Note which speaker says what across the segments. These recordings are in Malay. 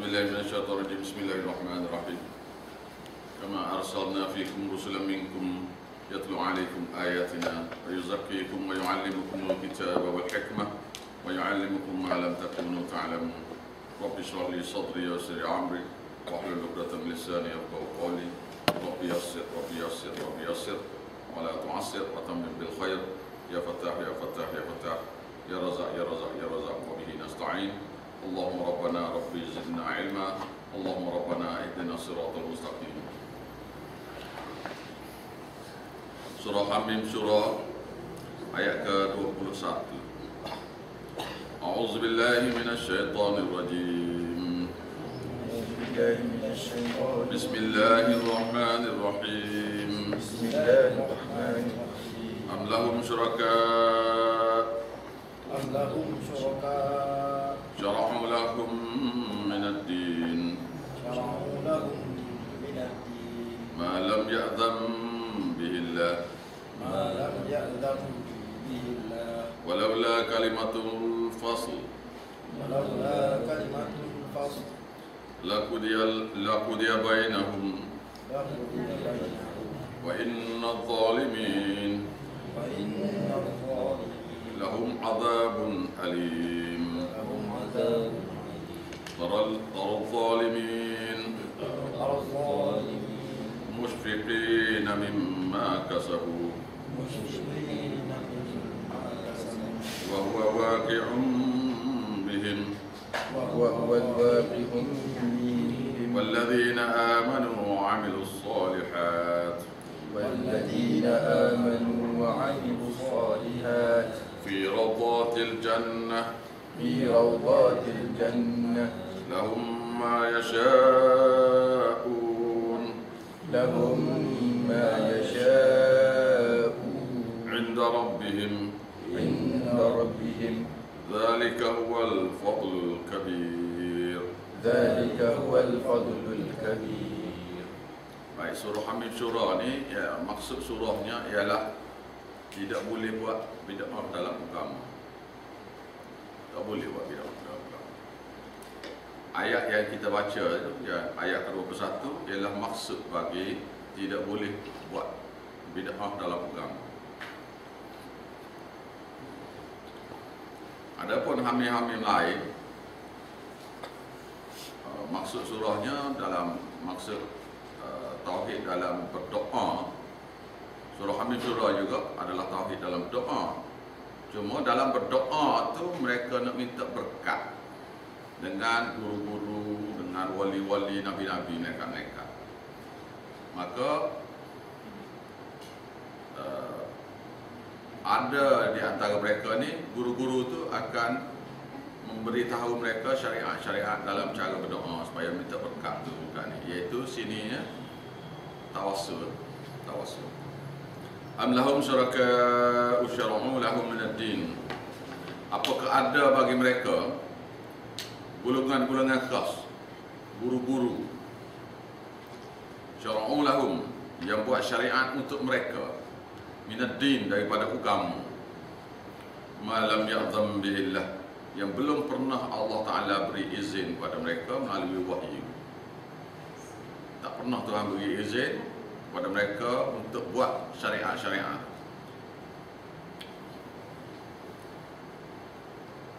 Speaker 1: بالله من الشيطان الرجيم. بسم الله الرحمن الرحيم. كما أرسلنا فيكم رسلا منكم يتلو عليكم آياتنا ويزكيكم ويعلمكم الكتاب والحكمة ويعلمكم ما لم تكونوا تعلمون. رب اشرح لي صدري ويسر أمري واحلل عقدة من لساني يفقهوا قولي. رب يسر رب يسر رب يسر ولا تعسر وتمم بالخير. يا فتاح يا فتاح يا فتاح يا رزاق يا رزاق يا رزاق وبه نستعين. اللهم ربنا ربي زدنا علما. اللهم ربنا اهدنا الصراط المستقيم. Surah Hamim surah ayat ke-21. A'udzubillahi minasyaitonir rajim. Bismillahirrahmanirrahim. Am lahum syuraka syara'u lahum minad-din ma lam ya'zam bihillah ولولا كلمة الفصل لقضي بينهم وإن الظالمين لهم عذاب أليم. ترى الظالمين مشفقين مما كسبوا وهو واقع بهم والذين آمنوا وعملوا الصالحات في روضات الجنة لهم ما يشاءون عند ربهم ذلك هو الفضل الكبير. Baik, surah Hamim surah ni ya, maksud surahnya ialah tidak boleh buat bid'ah dalam agama. Tak boleh buat bid'ah dalam agama. Ayat yang kita baca ya, ayat ke-21 ialah maksud bagi tidak boleh buat bid'ah dalam agama. Adapun hamim-hamim lain, maksud surahnya dalam maksud tauhid dalam berdoa. Surah Hamim surah juga adalah tauhid dalam doa. Cuma dalam berdoa tu mereka nak minta berkat dengan guru-guru, dengan wali-wali, nabi-nabi mereka. Maka ada di antara mereka ni, guru-guru tu akan memberitahu mereka syariat-syariat dalam cara berdoa supaya minta berkat tu bukan ni, iaitu sininya tawassul. Am lahum syuraka syara'u lahum min ad-din. Apakah ada bagi mereka golongan-golongan khas, guru-guru syara'u lahum yang buat syariat untuk mereka min ad-din daripada agama ma lam ya'zam bihillah yang belum pernah Allah Ta'ala beri izin kepada mereka melalui wahyu. Tak pernah Tuhan beri izin kepada mereka untuk buat syariat-syariat.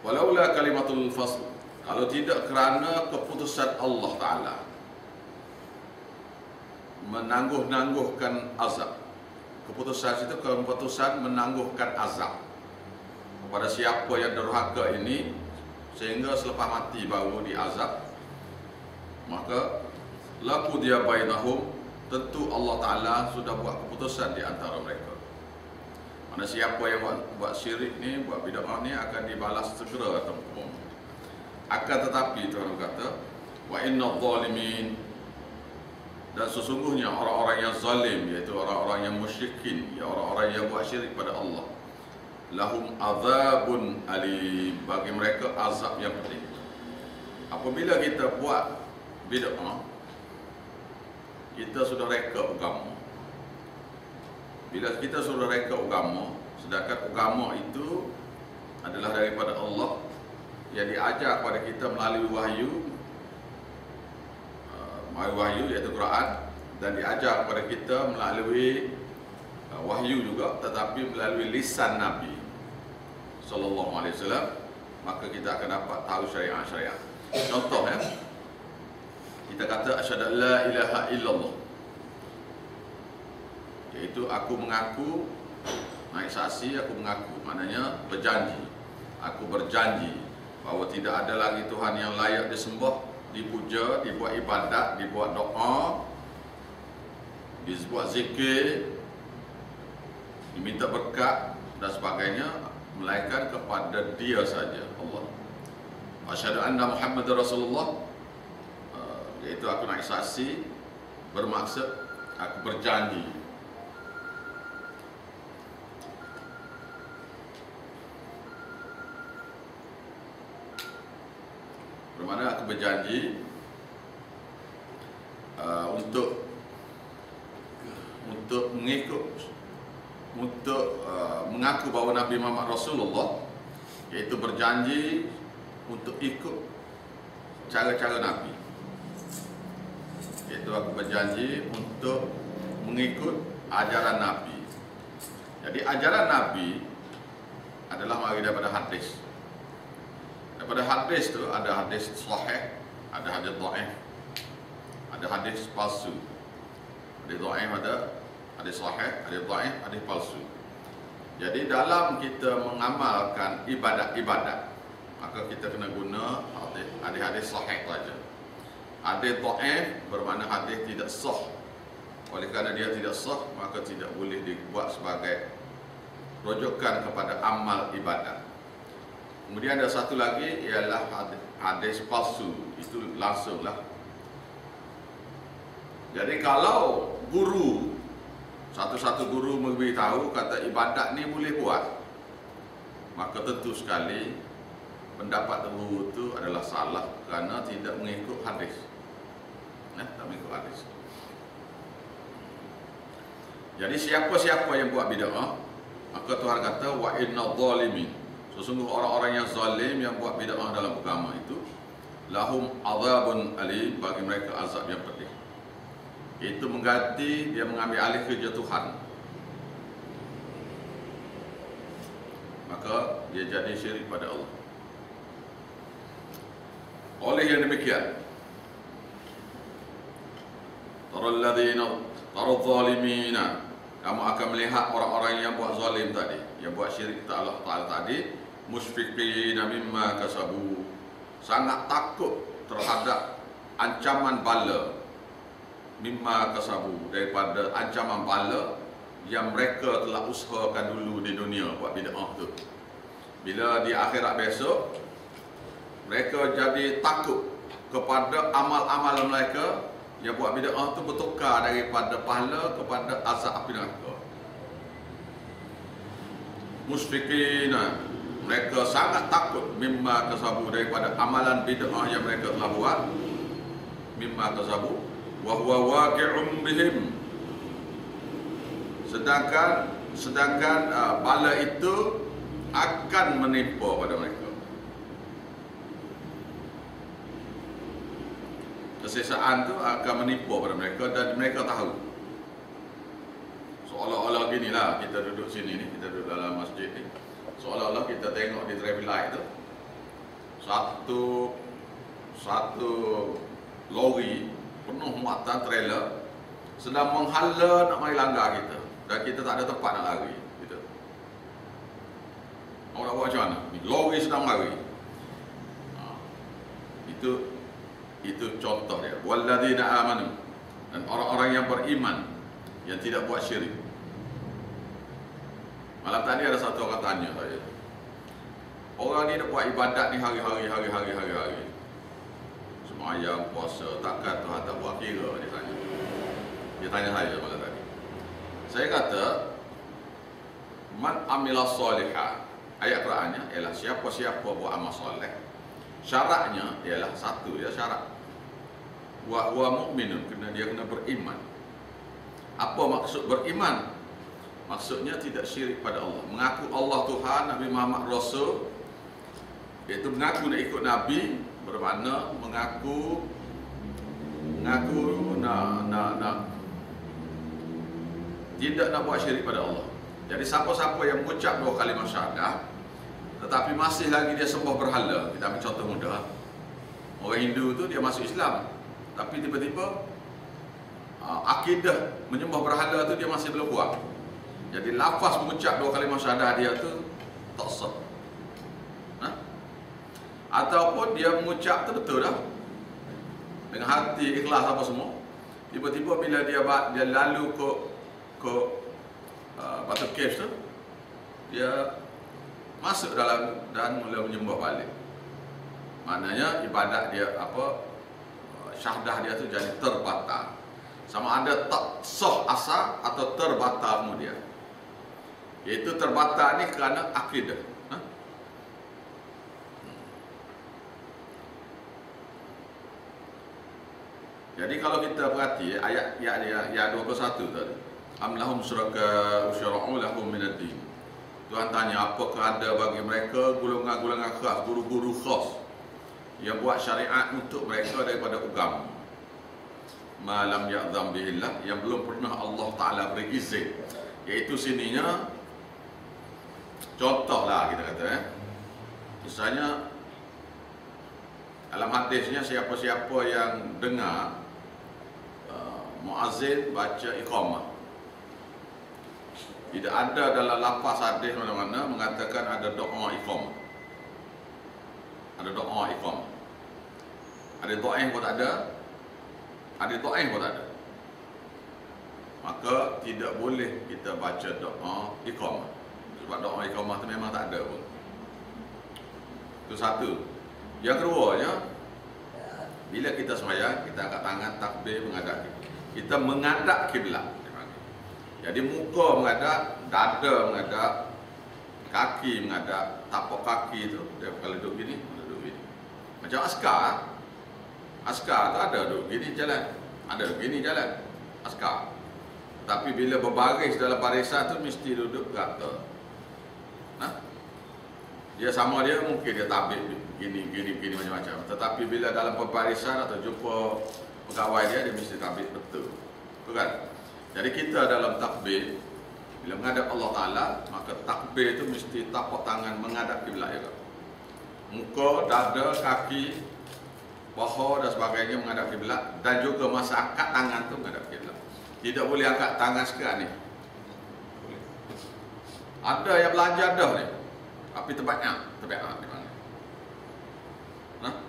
Speaker 1: Walaula kalimatul fasl, kalau tidak kerana keputusan Allah Ta'ala menangguh-nangguhkan azab. Keputusan itu keputusan menangguhkan azab pada siapa yang derhaka ini sehingga selepas mati baru diazab, maka laqudiya bainahum, tentu Allah Ta'ala sudah buat keputusan di antara mereka. Mana siapa yang buat syirik ni, buat bid'ah ni akan dibalas segera atau hukum. Akan tetapi Tuhan kata, wa inna zalimin, dan sesungguhnya orang-orang yang zalim, iaitu orang-orang yang musyrikin, orang-orang yang buat syirik pada Allah, lahum azabun alim, bagi mereka azab yang pedih. Apabila kita buat bid'ah, kita sudah reka agama. Bila kita sudah reka agama, sedangkan agama itu adalah daripada Allah yang diajar kepada kita melalui wahyu, wahyu iaitu Quran, dan diajar kepada kita melalui wahyu juga, tetapi melalui lisan Nabi sallallahu alaihi wasallam, maka kita akan dapat tahu syariat-syariat. Contoh ya, kita kata asyhadu an la ilaha illallah, iaitu aku mengaku, naik saksi, aku mengaku, maknanya berjanji. Aku berjanji bahawa tidak ada lagi Tuhan yang layak disembah, dipuja, dibuat ibadat, dibuat doa, dibuat zikir, diminta berkat dan sebagainya, melainkan kepada Dia saja, Allah. Asyhadu anna Muhammadar Rasulullah, iaitu aku naik saksi, bermaksud aku berjanji. Bermakna aku berjanji untuk mengikut, mengaku bahawa Nabi Muhammad Rasulullah, iaitu berjanji untuk ikut cara-cara Nabi. Iaitu aku berjanji untuk mengikut ajaran Nabi. Jadi ajaran Nabi adalah mari daripada hadis. Daripada hadis tu ada hadis sahih, ada hadis dhaif, ada hadis palsu. Hadis dhaif ada, hadis sahih, hadis dhaif, hadis palsu. Jadi dalam kita mengamalkan ibadat-ibadat, maka kita kena guna hadis-hadis sahih saja. Hadis dhaif bermakna hadis tidak sah. Oleh kerana dia tidak sah, maka tidak boleh dibuat sebagai rujukan kepada amal ibadat. Kemudian ada satu lagi ialah hadis palsu. Itu langsunglah. Jadi kalau guru, satu-satu guru memberitahu kata ibadat ni boleh buat, maka tentu sekali pendapat guru itu adalah salah kerana tidak mengikut hadis. Tak mengikut hadis. Jadi siapa-siapa yang buat bid'ah, maka Tuhan kata wa inna zalimin, sesungguh orang-orang yang zalim yang buat bid'ah dalam agama itu, lahum azabun alim, bagi mereka azab yang pedih. Itu mengganti dia mengambil alih kerja Tuhan, maka dia jadi syirik pada Allah. Oleh yang demikian, taral zalimina, kamu akan melihat orang-orang yang buat zalim tadi, yang buat syirik kepada Allah Ta'ala tadi, musfiqina mimma kasabu, sangat takut terhadap ancaman bala, mimma kasabu, daripada ancaman bala yang mereka telah usahakan dulu di dunia buat bid'ah tu. Bila di akhirat besok mereka jadi takut kepada amal-amal mereka yang buat bid'ah tu bertukar daripada pahala kepada azab api neraka. Musfiqina, mereka sangat takut, mimma kasabu, daripada amalan bid'ah yang mereka telah buat, mimma kasabu, wa huwa waqi'un bihim, sedangkan bala itu akan menimpa pada mereka. Kesesaan itu akan menimpa pada mereka dan mereka tahu. Seolah-olah ginilah, kita duduk sini ni, kita duduk dalam masjid ni, seolah-olah kita tengok di traffic light tu satu lori penuh muatan trailer sedang menghala nak mari langgar kita, dan kita tak ada tempat nak lari gitu. Awak nak buat macam mana? Lori sedang lari. Itu contoh dia. Walladzina amanu, dan orang-orang yang beriman yang tidak buat syirik. Malam tadi ada satu orang tanya saya, orang ni nak buat ibadat ni hari-hari, semayang, puasa, takkan Tuhan tak buat kira? Dia tanya saya malam tadi. Saya kata, man amila salihah, ayat Qurannya ialah siapa-siapa buat amal soleh, syaratnya ialah satu, ya syarat, wa mu'minun, dia kena beriman. Apa maksud beriman? Maksudnya tidak syirik pada Allah, mengaku Allah Tuhan, Nabi Muhammad Rasul, iaitu mengaku nak ikut Nabi, bermakna mengaku mengaku tidak nak buat syirik pada Allah. Jadi siapa-siapa yang mengucap 2 kalimah syahadah tetapi masih lagi dia sembah berhala, kita ambil contoh mudah. Orang Hindu tu dia masuk Islam, tapi tiba-tiba akidah menyembah berhala tu dia masih belum buat. Jadi lafaz mengucap 2 kalimah syahadah dia tu tak sah. Ataupun dia mengucap tu betul dah, dengan hati ikhlas apa semua. Tiba-tiba bila dia lalu ke Batu Caves tu, dia masuk dalam dan mula menyembah balik. Maknanya ibadat dia syahadah dia tu jadi terbatal. Sama ada tak sah asal atau terbatal kemudian. Iaitu terbatal ni kerana akidah. Jadi kalau kita perhati ayat 21 tadi, am lahum syuraka usyara'u lahum minad din. Tuhan tanya, apakah ada bagi mereka golongan-golongan khas, guru-guru khas yang buat syariat untuk mereka daripada agama. Malam ya'zam bihillah, yang belum pernah Allah Ta'ala beri izin. Iaitu sininya, contohlah kita kata misalnya dalam hadisnya, siapa-siapa yang dengar muazzin baca iqamah, tidak ada dalam lafaz hadis mana-mana mengatakan ada doa iqamah. Ada doa iqamah. Ada doa pun tak ada. Ada doa pun tak ada. Maka tidak boleh kita baca doa iqamah. Sebab doa iqamah tu memang tak ada pun. Itu satu. Yang keduanya, bila kita sembahyang, kita angkat tangan takbir menghadap. Kita menghadap kiblat. Jadi muka menghadap, dada menghadap, kaki menghadap, tapak kaki tu dia kalau duduk gini, duduk gini. Macam askar. Askar tu ada duduk gini jalan, ada duduk gini jalan. Askar. Tapi bila berbaris dalam barisan tu mesti duduk rata. Dia sama dia mungkin dia tabik gini macam-macam. Tetapi bila dalam pembarisan atau jumpa pegawai dia mesti tabik betul. Betul kan? Jadi kita dalam takbir, bila menghadap Allah Ta'ala, maka takbir itu mesti tapak tangan menghadap kiblat juga. Muka, dada, kaki, bahu dan sebagainya menghadap kiblat, dan juga masa angkat tangan tu menghadap kiblat. Tidak boleh angkat tangan sekarang ni. Ada yang belajar dah ni, tapi tempatnya di mana?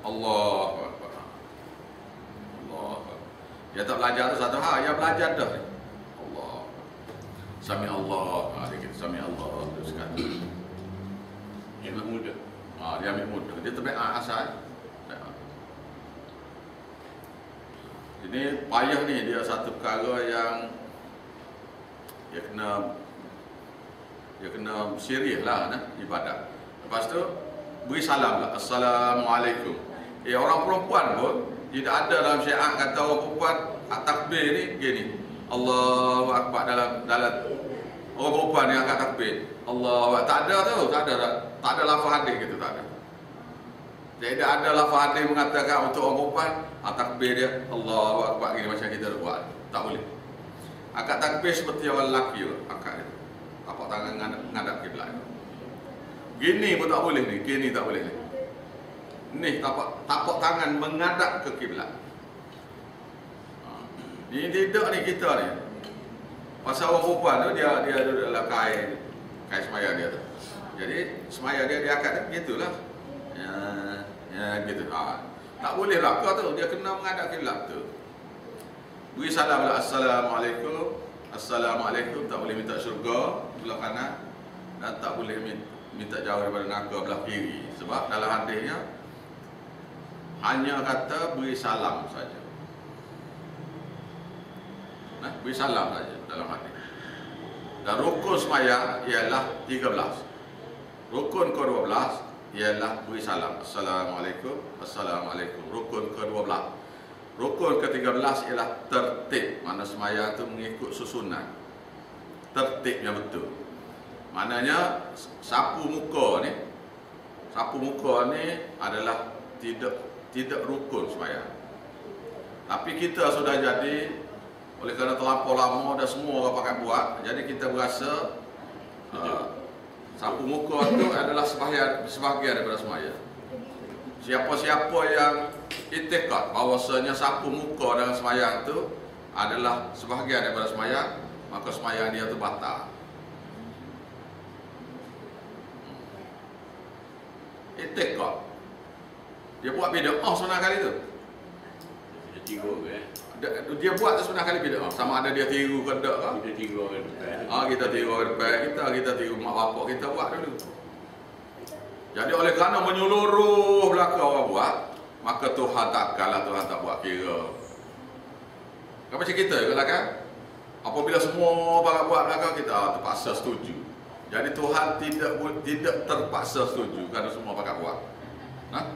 Speaker 1: Allah Akbar. Dia tak belajar tu satu hal, yang belajar dah ni. Sami Allah, Sami Allah terus kan. Dia ambil muda. Dia ambil muda. Dia terbaik asal. Ini payah ni, dia satu perkara yang dia kena serius lah ibadat. Lepas tu beri salam lah, Assalamualaikum. Orang perempuan pun tidak ada dalam syariat kata orang perempuan takbir ni gini. Allahu Akbar dalam orang perempuan yang angkat takbir. Allahu Akbar. Tak ada tu, tak ada lafaz hadis gitu, tak ada. Tidak ada lafaz hadis mengatakan untuk orang perempuan takbir dia Allahu Akbar gini macam kita buat. Tak boleh. Angkat takbir seperti orang lelaki angkat dia. Tapak tangan ngadap kiblat. Gini pun tak boleh ni, gini tak boleh ni. Ni tapak tangan menghadap ke kiblat. Ini tidak ni kita ni. Pasal orang perempuan tu dia duduk dalam kain semaya dia tu. Jadi semaya dia angkat gitulah. Ya gitu. Tak boleh lah kau tu, dia kena menghadap kiblat tu. Beri salam lah, Assalamualaikum. Assalamualaikum, tak boleh minta syurga belah kanan dan tak boleh minta jauh daripada neraka belah kiri. Sebab dalam hadisnya hanya kata beri salam saja. Beri salam saja dalam hadis. Dan rukun sembahyang ialah 13. Rukun ke-12 ialah beri salam. Assalamualaikum, Assalamualaikum. Rukun ke-12. Rukun ke-13 ialah tertib. Mana sembahyang itu mengikut susunan. Tertibnya betul. Maknanya sapu muka ni adalah tidak rukun sembahyang. Tapi kita sudah jadi, oleh kerana terlampau lama dan semua orang pakai buat, jadi kita berasa sapu muka itu adalah sebahagian daripada semaya. Siapa-siapa yang itikad bahawasanya sapu muka dalam sembahyang itu adalah sebahagian daripada sembahyang, maka sembahyang dia itu batal. Itikad. Dia buat bid'ah sebenarnya kali itu.
Speaker 2: Dia tiru ke?
Speaker 1: Dia buat tu sebenarnya kali bid'ah. Sama ada dia tiru ke tak kan?
Speaker 2: Kita tiru ke depan.
Speaker 1: Kita tiru ke depan kita tiru mak bapak kita buat dulu. Jadi oleh kerana menyeluruh belaka orang buat, maka Tuhan takkanlah Tuhan tak buat kira. Kan macam kita juga kan? Apabila semua orang buat belaka, kita terpaksa setuju. Jadi Tuhan tidak terpaksa setuju kerana semua pakai buat. Nah?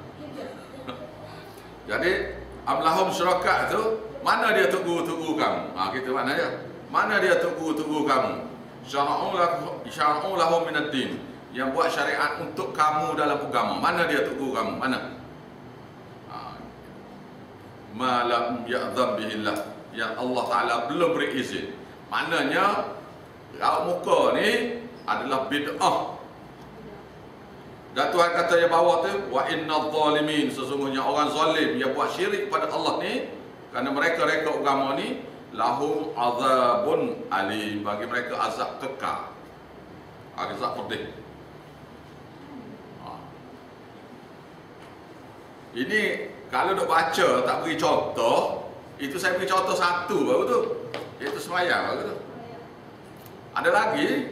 Speaker 1: Jadi amlahum syuraka tu, mana dia tugu kamu? Kita mana dia? Mana dia tugu kamu? Syara'u lahum minad din. Yang buat syariat untuk kamu dalam agama. Mana dia tugu kamu? Mana? Ma lam ya'zam bihillah. Yang Allah Ta'ala belum beri izin. Maknanya raut muka ni adalah bid'ah. Dan Tuhan kata yang bawah tu, wa innal zalimin, sesungguhnya orang zalim yang buat syirik pada Allah ni, kerana mereka reka agama ni, lahum azabun alim, bagi mereka azab kekal, azab pedih. Ini kalau dok baca tak beri contoh, itu saya beri contoh satu baru tu, iaitu sembahyang baru tu. Ada lagi.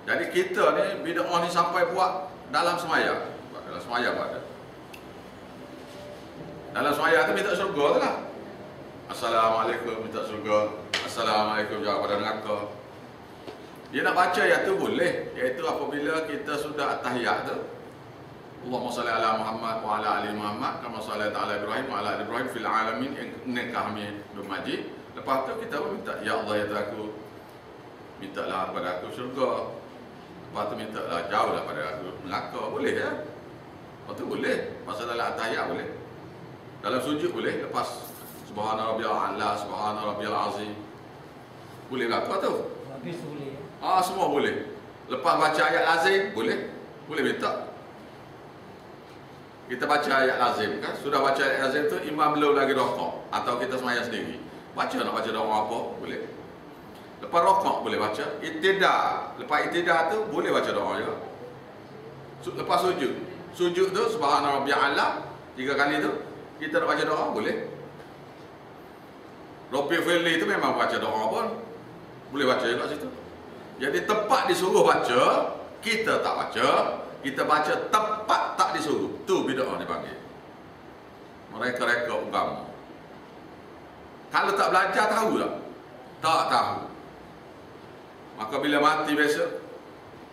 Speaker 1: Jadi kita ni bid'ah ni sampai buat dalam sembahyang. Dalam sembahyang ada. Dalam sembahyang tu minta syurga tu lah. Assalamualaikum minta syurga. Assalamualaikum jawab pada neraka. Dia nak baca ayat tu boleh, iaitu apabila kita sudah at-tahiyat tu. Allahumma salli ala Muhammad wa ala ali Muhammad kama sallaita ala Ibrahim wa ala ali Ibrahim fil alamin innaka Hamidum Majid. Lepas tu kita pun minta, ya Allah ya Tuhanku, mintalah kepada aku syurga. Lepas tu mintalah jauhlah pada aku neraka. Boleh ya? Lepas tu boleh. Pasal dalam at-tahiyat boleh. Dalam sujud boleh. Lepas subhana rabbiyal a'la, subhana rabbiyal azim. Boleh berapa tu?
Speaker 3: Habis boleh.
Speaker 1: Semua boleh. Lepas baca ayat lazim boleh. Boleh minta. Kita baca ayat lazim kan? Sudah baca ayat lazim tu imam belum lagi rokok atau kita sembahyang sendiri. Baca nak baca doa apa? Boleh. Lepas rokok boleh baca. Iktidah. Lepas iktidah tu boleh baca doa juga. Lepas sujud. Sujud tu subhana rabbiyal a'la 3 kali tu kita nak baca doa boleh. Rabbi firli tu memang baca doa pun boleh baca juga situ. Jadi tempat disuruh baca kita tak baca. Kita baca tempat tak disuruh. Tu bid'ah dipanggil. Mereka reka agama. Kalau tak belajar tahu tak? Tak tahu. Maka bila mati besok,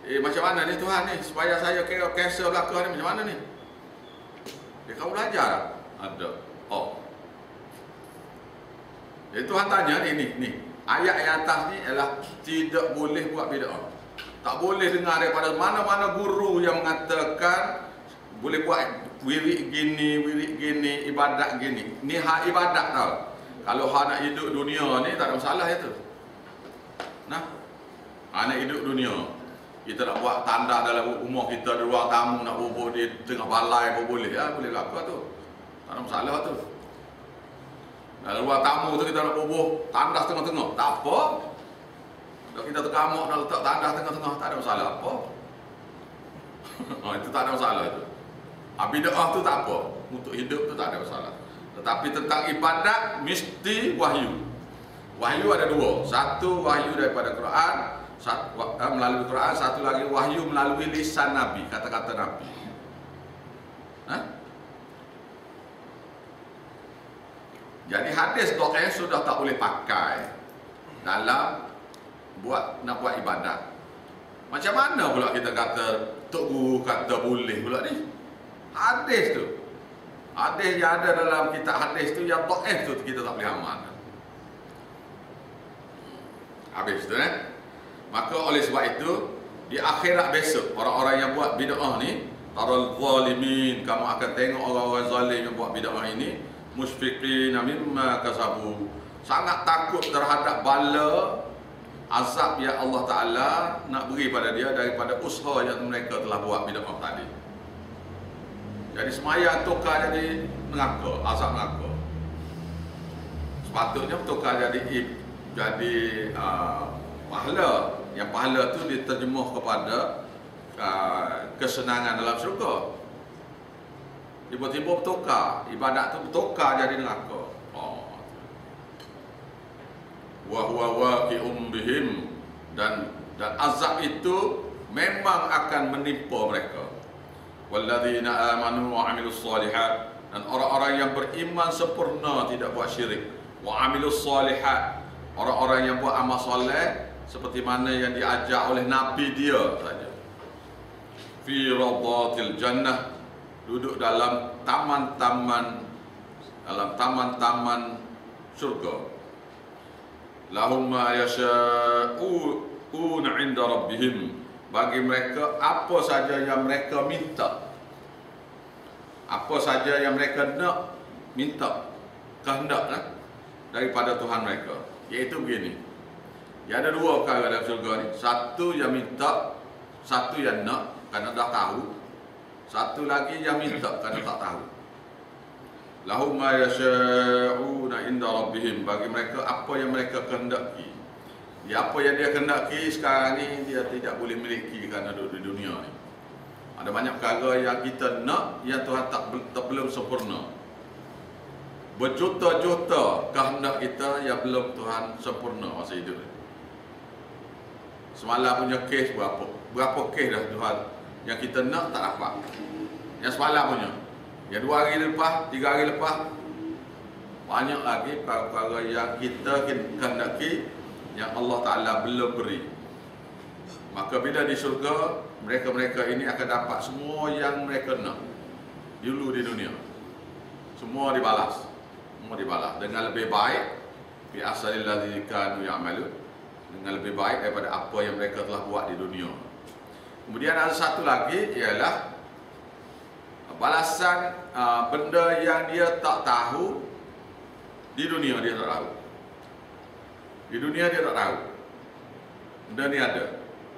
Speaker 1: macam mana ni Tuhan ni? Supaya saya kira kanser belakang ni macam mana ni? Kau belajar tak? Ada. Tuhan tanya ni. Ayat yang atas ni adalah tidak boleh buat bid'ah. Tak boleh dengar daripada mana-mana guru yang mengatakan boleh buat wirid gini, ibadat gini. Ni hak ibadat tau. Kalau hak nak hidup dunia ni tak ada masalah itu. Nah, nak hidup dunia. Kita nak buat tanda dalam rumah kita, di ruang tamu, nak bubuh di tengah balai pun boleh. Boleh lakukan tu. Tak ada masalah tu. Dalam ruang tamu tu kita nak bubuh tandas tengah-tengah. Tak apa. Kalau kita tergamuk nak letak tandas tengah-tengah, tak ada masalah apa. Itu tak ada masalah itu. Bid'ah tu tak apa. Untuk hidup tu tak ada masalah. Tetapi tentang ibadat mesti wahyu. Wahyu ada 2. Satu wahyu daripada Quran, melalui Quran, satu lagi wahyu melalui lisan Nabi, kata-kata Nabi. Jadi hadis doa sudah tak boleh pakai dalam nak buat ibadat. Macam mana pula kita kata Tok Guru kata boleh pula ni? Hadis tu. Hadis yang ada dalam kitab hadis tu yang dhaif tu kita tak boleh amal. Habis tu Maka oleh sebab itu di akhirat besok orang-orang yang buat bid'ah ni taral zalimin, kamu akan tengok orang-orang zalim yang buat bid'ah ini, musyfiqin mimma kasabu, sangat takut terhadap bala azab yang Allah Ta'ala nak beri pada dia daripada usaha yang mereka telah buat bid'ah tadi. Jadi semaya tukar jadi neraka, azab neraka. Sepatutnya tukar jadi pahala. Yang pahala tu diterjemah kepada kesenangan dalam syurga. Tiba-tiba bertukar, ibadat tu bertukar jadi neraka. Wa huwa waqi'um bihim, dan azab itu memang akan menimpa mereka. Walladzina amanu wa 'amilus shalihat, dan orang-orang yang beriman sempurna tidak buat syirik. Wa 'amilus shalihat, orang-orang yang buat amal soleh seperti mana yang diajar oleh nabi dia saja. Fi radatil jannah, duduk dalam taman-taman syurga. Lahum ma yasha'un 'inda rabbihim, bagi mereka apa saja yang mereka minta, apa saja yang mereka nak minta, kehendak daripada Tuhan mereka. Iaitu begini, ya, ada dua perkara dalam syurga ni. Satu yang minta, satu yang nak kerana dah tahu, satu lagi yang minta kerana tak tahu. Lahum ma yasha'una 'inda rabbihim, bagi mereka apa yang mereka kehendaki. Ya, apa yang dia kehendaki sekarang ni dia tidak boleh miliki kerana duduk di dunia ni. Ada banyak perkara yang kita nak yang Tuhan tak belum sempurna. Berjuta-juta kehendak kita yang belum Tuhan sempurna masa hidup ni. Semalam punya kes berapa kes dah Tuhan yang kita nak tak dapat. Yang semalam punya, yang 2 hari lepas, 3 hari lepas, banyak lagi perkara yang kita kehendaki yang Allah Ta'ala belum beri. Maka bila di syurga, mereka-mereka ini akan dapat semua yang mereka nak dulu di dunia. Semua dibalas, dengan lebih baik, bi ahsanil ladzi kanu ya'malun, dengan lebih baik daripada apa yang mereka telah buat di dunia. Kemudian ada satu lagi, ialah balasan benda yang dia tak tahu di dunia. Dia tak tahu di dunia, dia tak tahu benda ni ada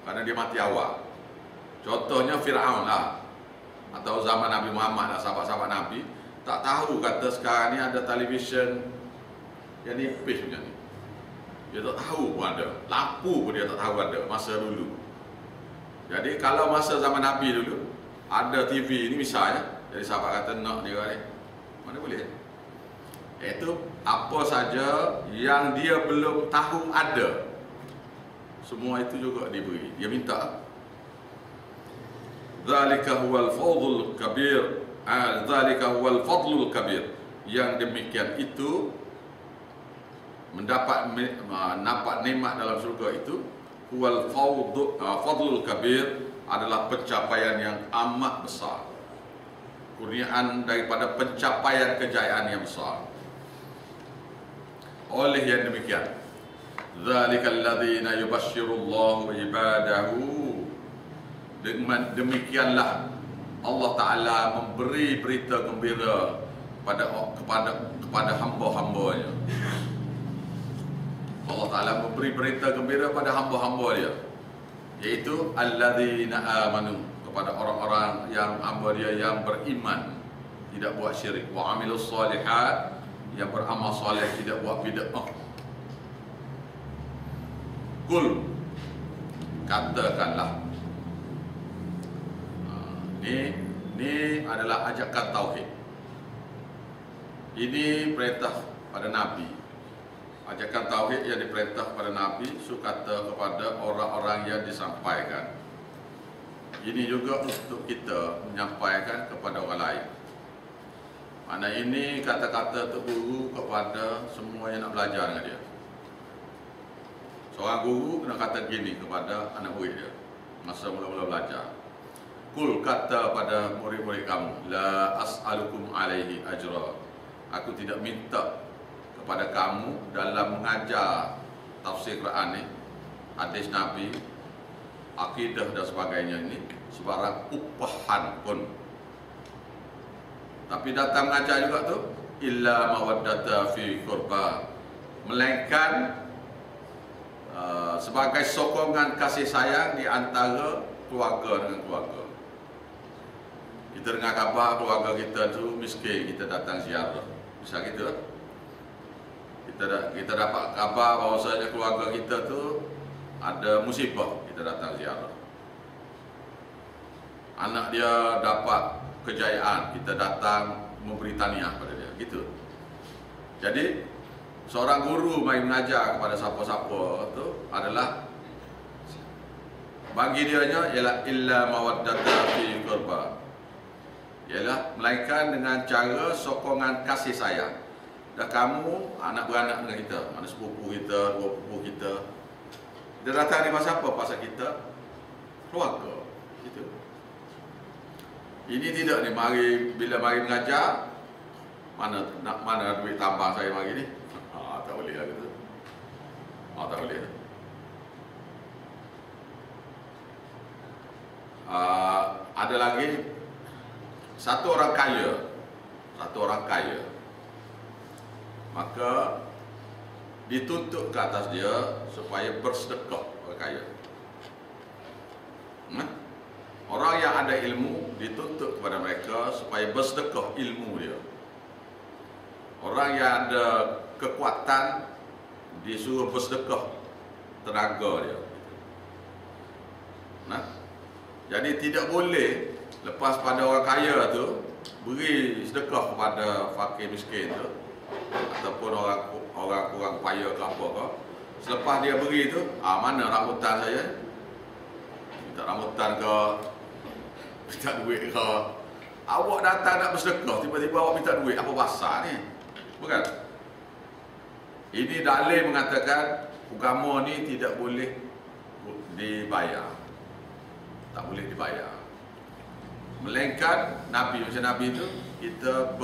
Speaker 1: kerana dia mati awal. Contohnya Fir'aun lah, atau zaman Nabi Muhammad lah, sahabat-sahabat Nabi tak tahu kata sekarang ni ada televisyen yang nipis macam ni. Dia tak tahu pun ada, lampu pun dia tak tahu ada masa dulu. Jadi kalau masa zaman Nabi dulu ada TV ni misalnya, jadi sahabat kata nak dia ni, mana boleh. Iaitu apa saja yang dia belum tahu ada, semua itu juga diberi. Dia minta. Dzalika huwal fadlul kabir. Dzalika huwal fadlul kabir. Yang demikian itu mendapat nikmat dalam surga itu, huwal fadlul kabir, adalah pencapaian yang amat besar, kurniaan daripada pencapaian kejayaan yang besar. Oleh yang demikian, dzalikal ladzina yubashshirullahu ibadahu, demikianlah Allah Ta'ala memberi berita gembira kepada hamba-hambanya. Allah Ta'ala memberi berita gembira pada hamba-hamba dia, iaitu alladzina amanu, kepada orang-orang yang hamba dia yang beriman, tidak buat syirik, wa amilus shalihat, yang beramal soleh, tidak buat bid'ah. Kul, katakanlah, ini adalah ajakan tauhid. Ini perintah pada Nabi. Ajakan tauhid yang diperintah pada Nabi, kata kepada orang-orang yang disampaikan. Ini juga untuk kita menyampaikan kepada orang lain. Mana ini kata-kata untuk guru kepada semua yang nak belajar dengan dia. Seorang guru kena kata gini kepada anak murid dia masa mula-mula belajar. Kul, kata pada murid-murid kamu, la as'alukum alaihi ajra, aku tidak minta kepada kamu dalam mengajar tafsir Quran ni, hadis Nabi, akidah dan sebagainya ini sebarang upahan pun. Tapi datang mengajar juga tu illa mawaddata fi qurba, melainkan sebagai sokongan kasih sayang di antara keluarga dengan keluarga. Kita dengar khabar keluarga kita tu miskin, kita datang ziarah. Bisa gitu lah. Kita dapat kabar bahawasanya keluarga kita tu ada musibah, kita datang ziarah. Anak dia dapat kejayaan, kita datang memberi tahniah pada dia. Gitu. Jadi seorang guru mai mengajar kepada siapa-siapa tu adalah bagi dianya ialah illa mawaddata fi qurba, ialah melainkan dengan cara sokongan kasih sayang. Dan kamu anak beranak dengan kita, mana sepupu kita, dua sepupu kita, kita datang ni pasal apa? Pasal kita keluarga. Gitu. Ini tidak ni bila mari mengajar, mana duit tambang saya mari ni? Tak boleh lah gitu. Tak boleh. Ada lagi satu orang kaya, maka dituntut ke atas dia supaya bersedekah. Orang kaya, orang yang ada ilmu dituntut kepada mereka supaya bersedekah ilmu dia. Orang yang ada kekuatan disuruh bersedekah tenaga dia. Jadi tidak boleh lepas pada orang kaya tu beri sedekah kepada fakir miskin tu ataupun orang kurang upaya ke apa ke. Selepas dia beri tu, mana rambutan saya? Minta rambutan ke? Minta duit ke? Awak datang nak bersedekah, tiba-tiba awak minta duit, apa pasal ni? Bukan? Ini dalil mengatakan agama ni tidak boleh dibayar. Tak boleh dibayar. Melainkan Nabi, macam Nabi itu kita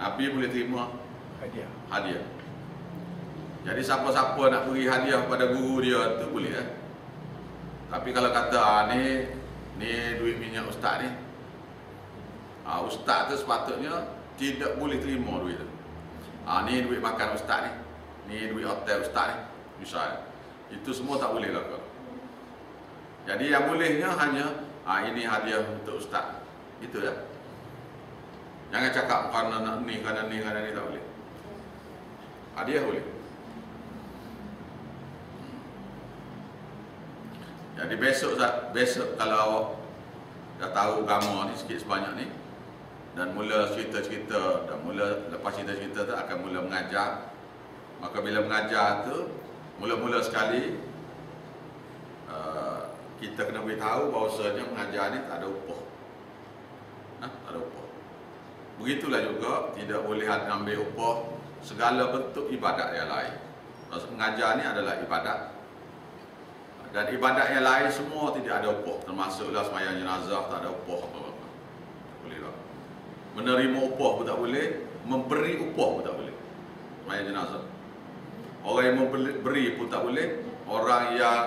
Speaker 1: Nabi boleh terima hadiah. Jadi siapa-siapa nak beri hadiah pada guru dia tu boleh. Tapi kalau kata ni duit minyak ustaz ni, ustaz tu sepatutnya tidak boleh terima duit tu. Ni duit makan ustaz ni duit hotel ustaz ni, misalnya. Itu semua tak boleh lakukan. Jadi yang bolehnya hanya ini hadiah untuk ustaz. Itu ya. Jangan cakap kerana ni tak boleh. Hadiah boleh. Jadi besok kalau awak dah tahu agama ni sikit sebanyak ni dan mula cerita-cerita dan lepas cerita-cerita tu akan mula mengajar. Maka bila mengajar tu mula-mula sekali kita kena beritahu bahawasanya mengajar ni tak ada upah. Tak ada upah. Begitulah juga tidak boleh ambil upah segala bentuk ibadat yang lain. Mengajar ni adalah ibadat. Dan ibadat yang lain semua tidak ada upah. Termasuklah sembahyang jenazah tak ada upah apa-apa. Tak boleh lah. Menerima upah pun tak boleh, memberi upah pun tak boleh. Sembahyang jenazah. Orang yang memberi pun tak boleh, orang yang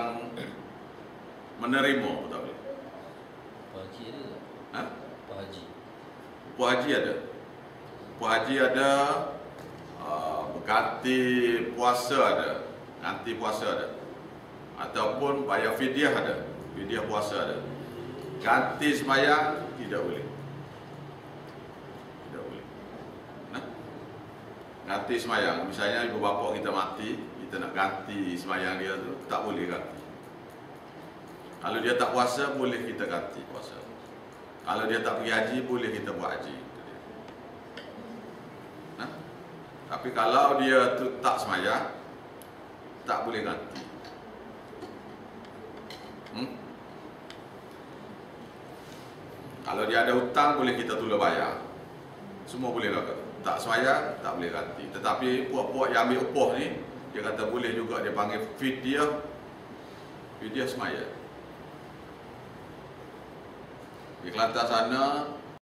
Speaker 1: menerima pun tak boleh.
Speaker 2: Upah haji ada tak? Upah haji.
Speaker 1: Upah haji ada. Upah haji ada, ganti puasa ada. Ganti puasa ada. Ataupun bayar fidyah ada. Fidyah puasa ada. Ganti sembahyang tidak boleh. Tidak boleh. Ganti sembahyang, misalnya ibu bapa kita mati, kita nak ganti sembahyang dia tu, tak boleh ganti. Kalau dia tak puasa, boleh kita ganti puasa. Kalau dia tak pergi haji, boleh kita buat haji. Tapi kalau dia tu tak sembahyang, tak boleh ganti. Kalau dia ada hutang, boleh kita tolong bayar. Semua boleh lakukan. Tak sembahyang, tak boleh ganti. Tetapi puak-puak yang ambil upah ni, dia kata boleh juga dia panggil fidyah. Fidyah sembahyang. Di Kelantan sana